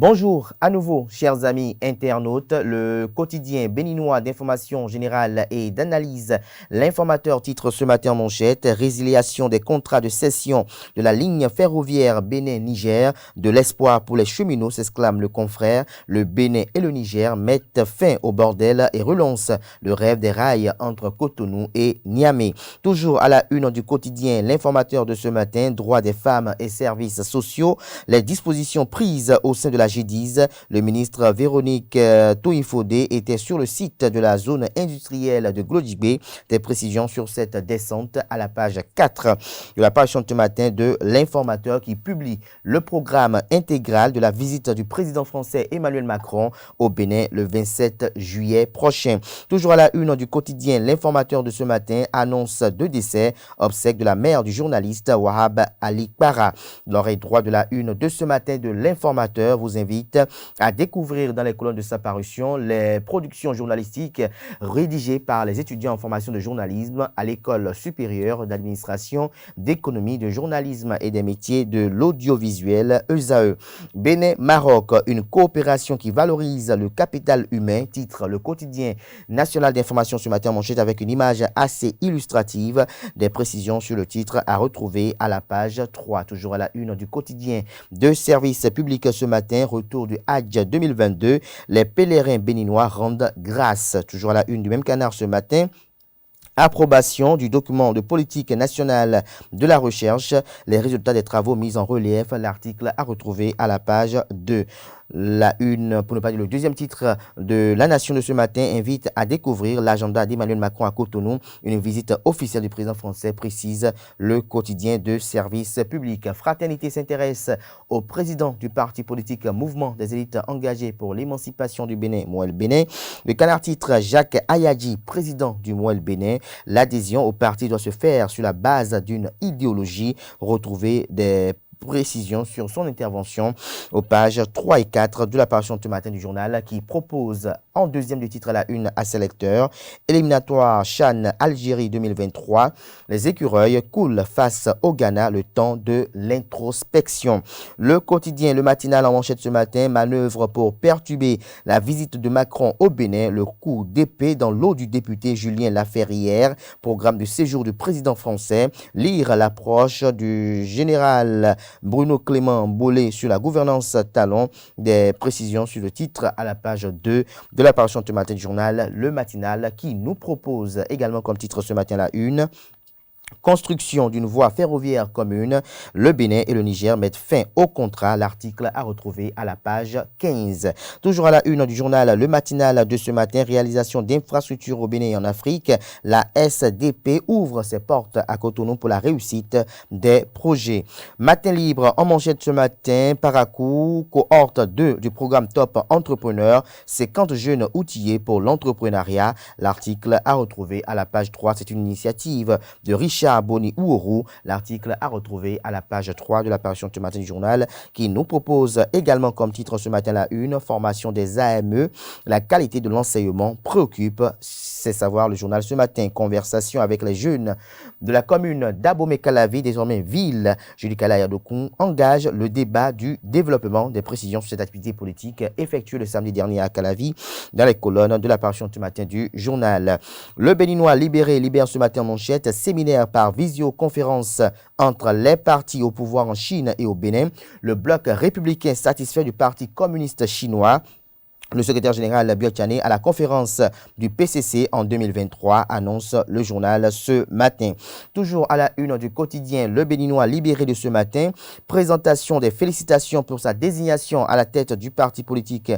Bonjour à nouveau, chers amis internautes. Le quotidien béninois d'information générale et d'analyse, l'informateur titre ce matin en manchette: résiliation des contrats de cession de la ligne ferroviaire Bénin-Niger, de l'espoir pour les cheminots, s'exclame le confrère. Le Bénin et le Niger mettent fin au bordel et relancent le rêve des rails entre Cotonou et Niamey. Toujours à la une du quotidien, l'informateur de ce matin: droits des femmes et services sociaux, les dispositions prises au sein de la G10. Le ministre Véronique Toïfodé était sur le site de la zone industrielle de Glodjibé. Des précisions sur cette descente à la page 4 de la page ce matin de l'informateur, qui publie le programme intégral de la visite du président français Emmanuel Macron au Bénin le 27 juillet prochain. Toujours à la une du quotidien, l'informateur de ce matin annonce 2 décès, obsèques de la mère du journaliste Wahab Ali Kpara. L'oreille droite de la une de ce matin de l'informateur vous invite à découvrir dans les colonnes de sa parution les productions journalistiques rédigées par les étudiants en formation de journalisme à l'École supérieure d'administration, d'économie, de journalisme et des métiers de l'audiovisuel ESAE. Bénin-Maroc, une coopération qui valorise le capital humain, titre le quotidien national d'information ce matin en manchette avec une image assez illustrative. Des précisions sur le titre à retrouver à la page 3. Toujours à la une du quotidien de service public ce matin: retour du Hajj 2022, les pèlerins béninois rendent grâce. Toujours à la une du même canard ce matin: approbation du document de politique nationale de la recherche, les résultats des travaux mis en relief. L'article à retrouver à la page 2. La une, pour ne pas dire le deuxième titre de La Nation de ce matin, invite à découvrir l'agenda d'Emmanuel Macron à Cotonou, une visite officielle du président français, précise le quotidien de service public. Fraternité s'intéresse au président du parti politique Mouvement des élites engagées pour l'émancipation du Bénin, Mouel Bénin. Le canard titre: Jacques Ayadji, président du Mouel Bénin. L'adhésion au parti doit se faire sur la base d'une idéologie. Retrouver des précisions sur son intervention aux pages 3 et 4 de la parution ce matin du journal, qui propose en deuxième du titre à la une à ses lecteurs: éliminatoire CHAN Algérie 2023, les écureuils coulent face au Ghana, le temps de l'introspection. Le quotidien Le Matinal en manchette ce matin: manœuvre pour perturber la visite de Macron au Bénin, le coup d'épée dans l'eau du député Julien Laferrière, programme de séjour du président français. Lire l'approche du général Bruno Clément Bollet sur la gouvernance talon. Des précisions sur le titre à la page 2 de la parution ce matin du journal Le Matinal, qui nous propose également comme titre ce matin la une: construction d'une voie ferroviaire commune, le Bénin et le Niger mettent fin au contrat. L'article à retrouver à la page 15. Toujours à la une du journal Le Matinal de ce matin: réalisation d'infrastructures au Bénin et en Afrique. La SDP ouvre ses portes à Cotonou pour la réussite des projets. Matin libre en manchette ce matin: Paracou, cohorte 2 du programme Top Entrepreneur, 50 jeunes outillés pour l'entrepreneuriat. L'article à retrouver à la page 3. C'est une initiative de Richard Boni Ouourou. L'article à retrouver à la page 3 de la parution ce matin du journal, qui nous propose également comme titre ce matin la une: formation des AME, la qualité de l'enseignement préoccupe. C'est savoir le journal ce matin. Conversation avec les jeunes de la commune d'Abomey-Calavi, désormais ville. Julie Kalayadokoun engage le débat du développement. Des précisions sur cette activité politique effectuée le samedi dernier à Calavi dans les colonnes de la parution ce matin du journal. Le Béninois libère ce matin en manchette: séminaire par visioconférence entre les partis au pouvoir en Chine et au Bénin. Le bloc républicain satisfait du parti communiste chinois. Le secrétaire général Biotchane à la conférence du PCC en 2023, annonce le journal ce matin. Toujours à la une du quotidien Le Béninois libéré de ce matin: présentation des félicitations pour sa désignation à la tête du parti politique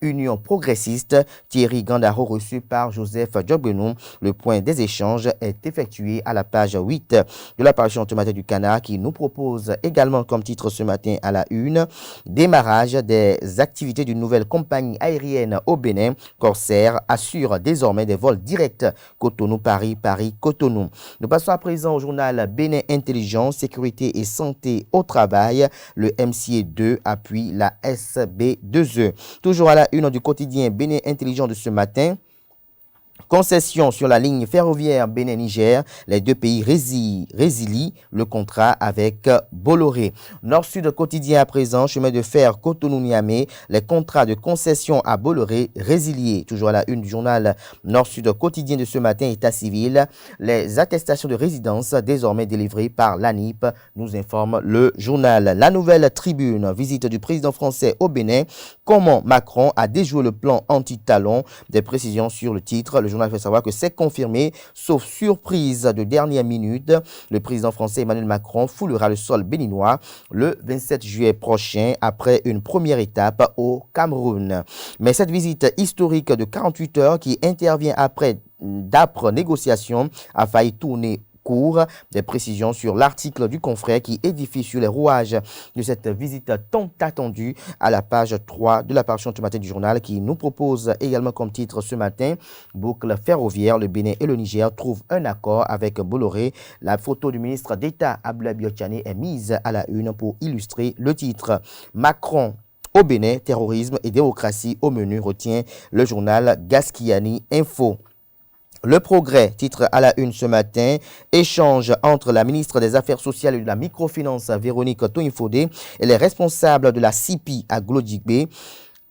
Union progressiste. Thierry Gandaro reçu par Joseph Djogbenou. Le point des échanges est effectué à la page 8 de la parution ce matin du Canard, qui nous propose également comme titre ce matin à la une: démarrage des activités d'une nouvelle compagnie aérienne au Bénin. Corsair assure désormais des vols directs Cotonou-Paris, Paris-Cotonou. Nous passons à présent au journal Bénin Intelligence, sécurité et santé au travail. Le MCA2 appuie la SB2E. Toujours à la une du quotidien Bénin Intelligent de ce matin: Concession sur la ligne ferroviaire Bénin-Niger, les deux pays résilient le contrat avec Bolloré. Nord-Sud quotidien à présent, chemin de fer Cotonou-Niamey, les contrats de concession à Bolloré résiliés. Toujours à la une du journal Nord-Sud quotidien de ce matin, état civil, les attestations de résidence désormais délivrées par l'ANIP, nous informe le journal. La nouvelle tribune, visite du président français au Bénin, comment Macron a déjoué le plan anti-talon, des précisions sur le titre. Le journal fait savoir que c'est confirmé, sauf surprise de dernière minute. Le président français Emmanuel Macron foulera le sol béninois le 27 juillet prochain après une première étape au Cameroun. Mais cette visite historique de 48 heures qui intervient après d'âpres négociations a failli tourner court. Des précisions sur l'article du confrère qui édifie sur les rouages de cette visite tant attendue à la page 3 de la parution ce matin du journal qui nous propose également comme titre ce matin boucle ferroviaire, le Bénin et le Niger trouvent un accord avec Bolloré. La photo du ministre d'État Abdoulaye Biotchane est mise à la une pour illustrer le titre. Macron au Bénin, terrorisme et démocratie au menu, retient le journal Gaskiani Info. Le Progrès, titre à la une ce matin, échange entre la ministre des Affaires sociales et de la microfinance Véronique Toinfodé et les responsables de la CIPI à Glodjigbe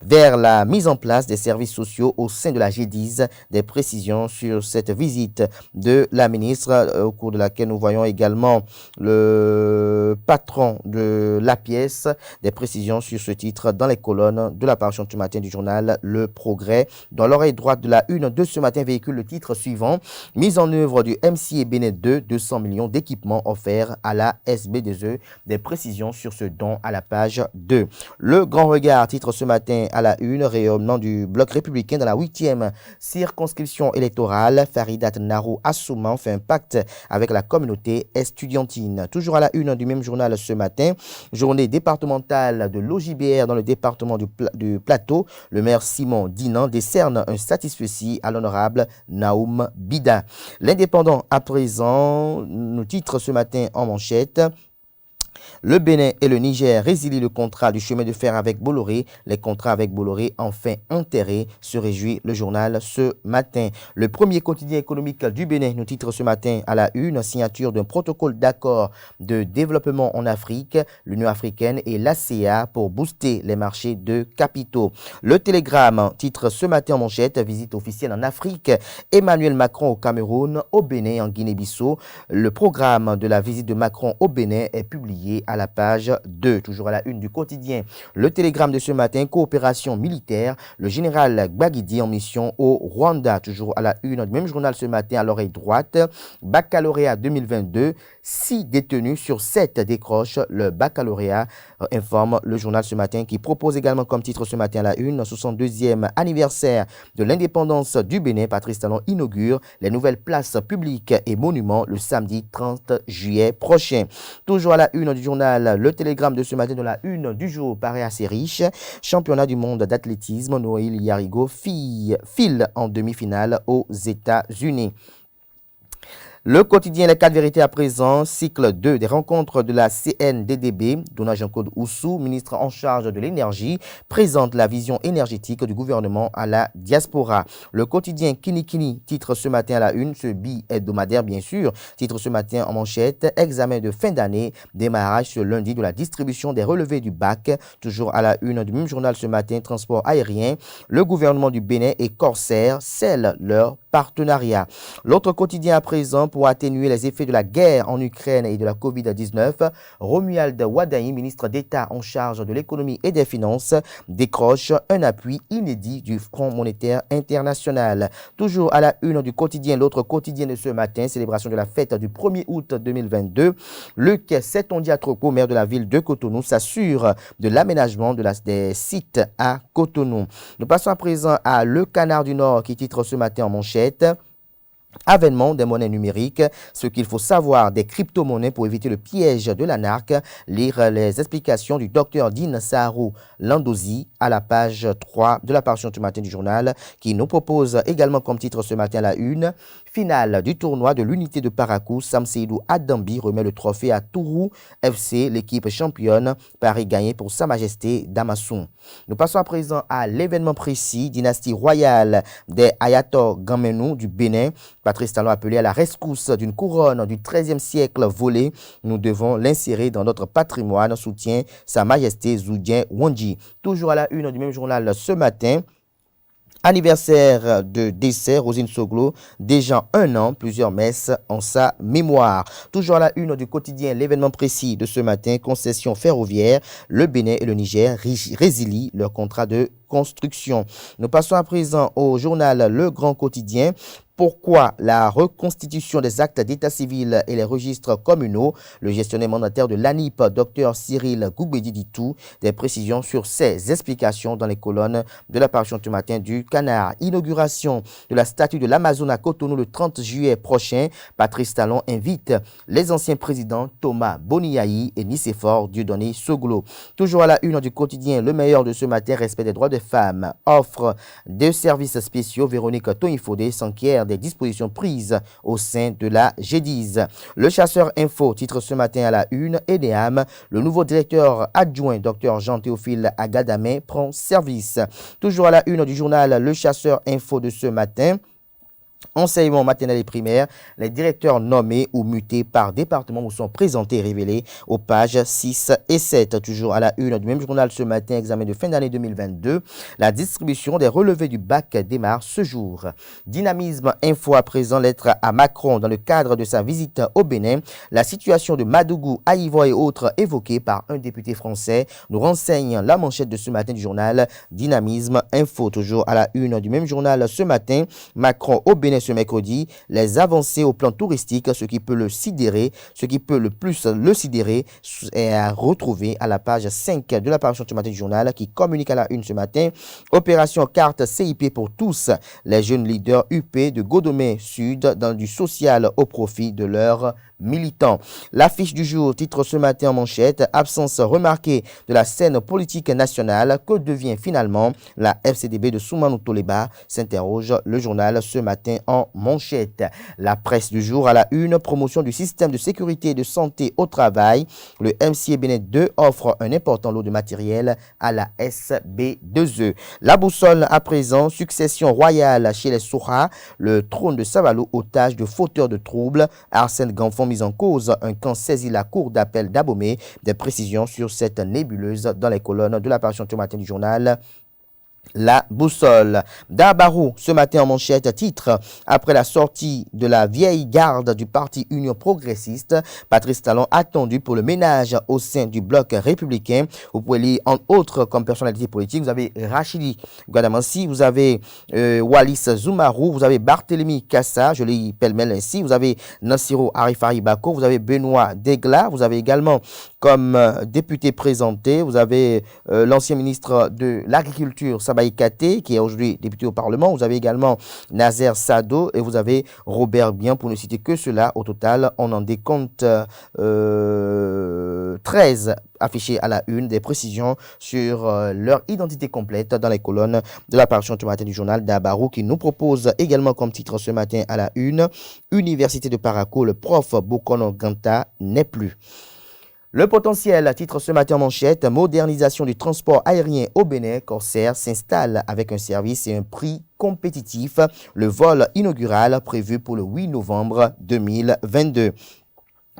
vers la mise en place des services sociaux au sein de la G10. Des précisions sur cette visite de la ministre au cours de laquelle nous voyons également le patron de la pièce. Des précisions sur ce titre dans les colonnes de la parution ce matin du journal Le Progrès. Dans l'oreille droite de la une de ce matin véhicule le titre suivant: mise en œuvre du MCA Bénin 2, 200 millions d'équipements offerts à la SB2E. Des précisions sur ce don à la page 2. Le Grand Regard, titre ce matin à la une, rayonnement du bloc républicain dans la 8e circonscription électorale. Faridat Naro Assouman fait un pacte avec la communauté estudiantine. Toujours à la une du même journal ce matin, journée départementale de l'OJBR dans le département du Plateau. Le maire Simon Dinan décerne un satisfecit à l'honorable Naoum Bida. L'Indépendant à présent nous titre ce matin en manchette: le Bénin et le Niger résilient le contrat du chemin de fer avec Bolloré. Les contrats avec Bolloré enfin enterrés, se réjouit le journal ce matin. Le premier quotidien économique du Bénin nous titre ce matin à la une: signature d'un protocole d'accord de développement en Afrique, l'Union africaine et l'ACA pour booster les marchés de capitaux. Le Télégramme titre ce matin en manchette: visite officielle en Afrique, Emmanuel Macron au Cameroun, au Bénin et en Guinée-Bissau. Le programme de la visite de Macron au Bénin est publié à la page 2. Toujours à la une du quotidien Le Télégramme de ce matin, coopération militaire, le général Gbagidi en mission au Rwanda. Toujours à la une du même journal ce matin à l'oreille droite, baccalauréat 2022, 6 détenus sur 7 décrochent le baccalauréat, informe le journal ce matin qui propose également comme titre ce matin à la une: 62e anniversaire de l'indépendance du Bénin. Patrice Talon inaugure les nouvelles places publiques et monuments le samedi 30 juillet prochain. Toujours à la une du journal Le Télégramme de ce matin, de la une du jour paraît assez riche. Championnat du monde d'athlétisme, Noël Yarigo file en demi-finale aux États-Unis. Le quotidien Les 4 vérités à présent, cycle 2 des rencontres de la CNDDB. Dona Jean-Claude Oussou, ministre en charge de l'énergie, présente la vision énergétique du gouvernement à la diaspora. Le quotidien Kinikini titre ce matin à la une, ce bi-hebdomadaire bien sûr, titre ce matin en manchette: examen de fin d'année, démarrage ce lundi de la distribution des relevés du bac. Toujours à la une du même journal ce matin, transport aérien, le gouvernement du Bénin et Corsair scellent leur partenariat. L'autre quotidien à présent, pour atténuer les effets de la guerre en Ukraine et de la Covid-19, Romuald Wadaï, ministre d'État en charge de l'économie et des finances, décroche un appui inédit du Fonds monétaire international. Toujours à la une du quotidien, l'autre quotidien de ce matin, célébration de la fête du 1er août 2022. Luc Setondia-Troko, maire de la ville de Cotonou, s'assure de l'aménagement des sites à Cotonou. Nous passons à présent à Le Canard du Nord qui titre ce matin en manchette: avènement des monnaies numériques, ce qu'il faut savoir des crypto-monnaies pour éviter le piège de la narque. Lire les explications du docteur Dean Saharou Landozi à la page 3 de la parution ce matin du journal qui nous propose également comme titre ce matin la une. Finale du tournoi de l'unité de Parakou, Sam Seydou Adambi remet le trophée à Tourou FC, l'équipe championne. Paris gagné pour Sa Majesté Damassoum. Nous passons à présent à l'événement précis, dynastie royale des Ayator Gamenou du Bénin. Patrice Talon appelé à la rescousse d'une couronne du XIIIe siècle volée. Nous devons l'insérer dans notre patrimoine, soutient Sa Majesté Zoudien Wandji. Toujours à la une du même journal ce matin. Anniversaire de décès, Rosine Soglo, déjà 1 an, plusieurs messes en sa mémoire. Toujours à la une du quotidien, l'événement précis de ce matin, concession ferroviaire, le Bénin et le Niger résilient leur contrat de construction. Nous passons à présent au journal Le Grand Quotidien. Pourquoi la reconstitution des actes d'état civil et les registres communaux? Le gestionnaire mandataire de l'ANIP, Dr Cyril Goubedi, dit tout. Des précisions sur ces explications dans les colonnes de la parution ce matin du Canard. Inauguration de la statue de l'Amazon à Cotonou le 30 juillet prochain. Patrice Talon invite les anciens présidents Thomas Boniaï et Nicéphore Dieudonné Soglo. Toujours à la une du quotidien, le meilleur de ce matin, respect des droits des femmes. Offre de services spéciaux, Véronique Toinfodé s'enquiert des dispositions prises au sein de la G10. Le chasseur info titre ce matin à la une, EDEAM, le nouveau directeur adjoint Dr Jean-Théophile Agadamé prend service. Toujours à la une du journal Le chasseur info de ce matin. Enseignement maternel et primaire, les directeurs nommés ou mutés par département vous sont présentés et révélés aux pages 6 et 7. Toujours à la une du même journal ce matin, examen de fin d'année 2022. La distribution des relevés du bac démarre ce jour. Dynamisme info à présent, lettre à Macron dans le cadre de sa visite au Bénin. La situation de Madougou, Aïvo et autres évoquée par un député français nous renseigne la manchette de ce matin du journal Dynamisme info. Toujours à la une du même journal ce matin, Macron au Bénin ce mercredi, les avancées au plan touristique, ce qui peut le sidérer, ce qui peut le plus le sidérer est à retrouver à la page 5 de la parution ce matin du journal qui communique à la une ce matin. Opération carte CIP pour tous, les jeunes leaders UP de Godomé Sud dans du social au profit de leurs militants. L'affiche du jour titre ce matin en manchette, absence remarquée de la scène politique nationale, que devient finalement la FCDB de Soumanou Toleba, s'interroge le journal ce matin en manchette. La presse du jour à la une, promotion du système de sécurité et de santé au travail. Le MCA Bénin 2 offre un important lot de matériel à la SB2E. La boussole à présent, succession royale chez les Soura, le trône de Savalo otage de fauteurs de troubles, Arsène Ganfon mise en cause, un camp saisit la cour d'appel d'Abomey. Des précisions sur cette nébuleuse dans les colonnes de la parution ce matin du journal La Boussole. Dabarou, ce matin en manchette, titre, après la sortie de la vieille garde du parti Union Progressiste, Patrice Talon attendu pour le ménage au sein du bloc républicain. Vous pouvez lire, entre autres, comme personnalité politique, vous avez Rachidi Guadamansi, vous avez Wallis Zoumarou, vous avez Barthélemy Kassa, je l'ai pêle-mêle ainsi, vous avez Nassiro Arifari Bako, vous avez Benoît Degla, vous avez également comme député présenté, vous avez l'ancien ministre de l'Agriculture, Sabaï Kate, qui est aujourd'hui député au Parlement. Vous avez également Nazer Sado et vous avez Robert Bien, pour ne citer que cela. Au total, on en décompte 13 affichés à la une, des précisions sur leur identité complète dans les colonnes de la parution ce matin du journal Dabarou, qui nous propose également comme titre ce matin à la une, Université de Parakou, le prof Bokono Ganta n'est plus. Le potentiel, titre ce matin en manchette, modernisation du transport aérien au Bénin, Corsair s'installe avec un service et un prix compétitif. Le vol inaugural prévu pour le 8 novembre 2022.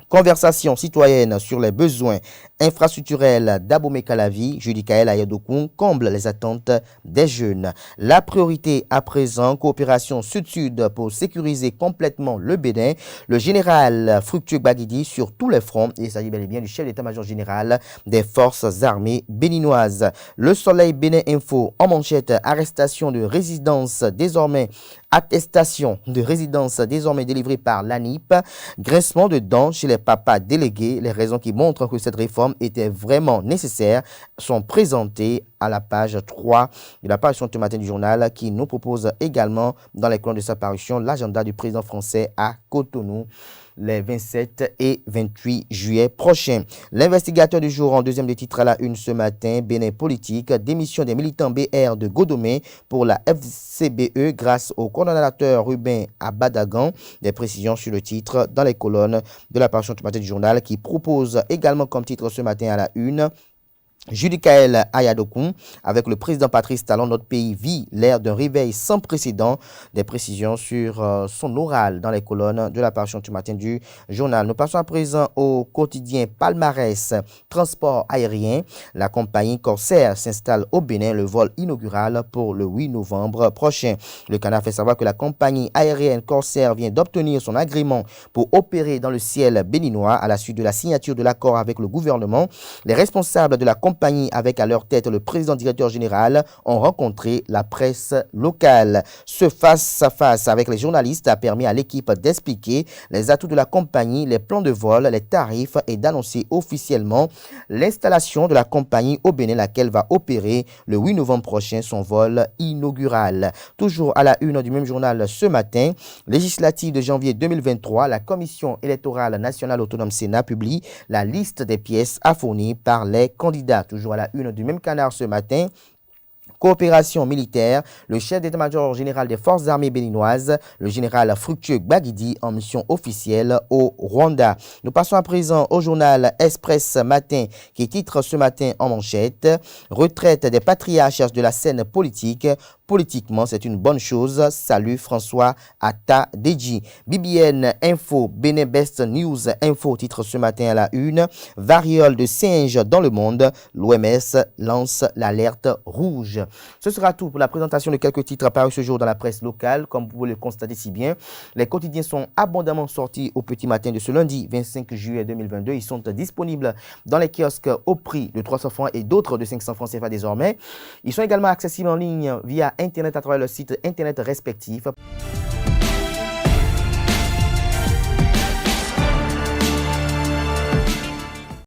Conversation citoyenne sur les besoins infrastructurels d'Abomey Calavi, Judy Kael Ayadokoun comble les attentes des jeunes. La priorité à présent, coopération sud-sud pour sécuriser complètement le Bénin. Le général Fructueux Baguidi sur tous les fronts. Il s'agit bel et bien du chef d'état-major général des forces armées béninoises. Le Soleil Bénin Info en manchette, arrestation de résidence désormais, attestation de résidence désormais délivrée par l'ANIP, grincement de dents chez les papas délégués. Les raisons qui montrent que cette réforme était vraiment nécessaire sont présentées à la page 3 de la parution ce matin du journal, qui nous propose également dans les colonnes de sa parution l'agenda du président français à Cotonou. les 27 et 28 juillet prochains. L'investigateur du jour en deuxième des titres à la une ce matin, Bénin politique, démission des militants BR de Godomé pour la FCBE grâce au coordonnateur Ruben Abadagan. Des précisions sur le titre dans les colonnes de la parution ce matin du journal qui propose également comme titre ce matin à la une: Judicaël Ayadokoun, avec le président Patrice Talon, notre pays vit l'ère d'un réveil sans précédent. Des précisions sur son oral dans les colonnes de la parution du matin du journal. Nous passons à présent au quotidien Palmarès Transport aérien. La compagnie Corsair s'installe au Bénin, le vol inaugural pour le 8 novembre prochain. Le Canard fait savoir que la compagnie aérienne Corsair vient d'obtenir son agrément pour opérer dans le ciel béninois à la suite de la signature de l'accord avec le gouvernement. Les responsables de la compagnie, avec à leur tête le président directeur général, ont rencontré la presse locale. Ce face-à-face avec les journalistes a permis à l'équipe d'expliquer les atouts de la compagnie, les plans de vol, les tarifs et d'annoncer officiellement l'installation de la compagnie au Bénin, laquelle va opérer le 8 novembre prochain son vol inaugural. Toujours à la une du même journal ce matin, législative de janvier 2023, la Commission électorale nationale autonome Sénat publie la liste des pièces à fournir par les candidats. Toujours à la une du même Canard ce matin, coopération militaire, le chef d'état-major général des forces armées béninoises, le général Fructueux Gbagidi, en mission officielle au Rwanda. Nous passons à présent au journal Express Matin qui titre ce matin en manchette: retraite des patriarches de la scène politique. Politiquement, c'est une bonne chose. Salut François Atta Deji. BBN Info, Bénin Best News Info titre ce matin à la une: variole de singe dans le monde. L'OMS lance l'alerte rouge. Ce sera tout pour la présentation de quelques titres apparus ce jour dans la presse locale. Comme vous pouvez le constater si bien, les quotidiens sont abondamment sortis au petit matin de ce lundi 25 juillet 2022. Ils sont disponibles dans les kiosques au prix de 300 francs et d'autres de 500 francs CFA désormais. Ils sont également accessibles en ligne via Internet à travers le site Internet respectif.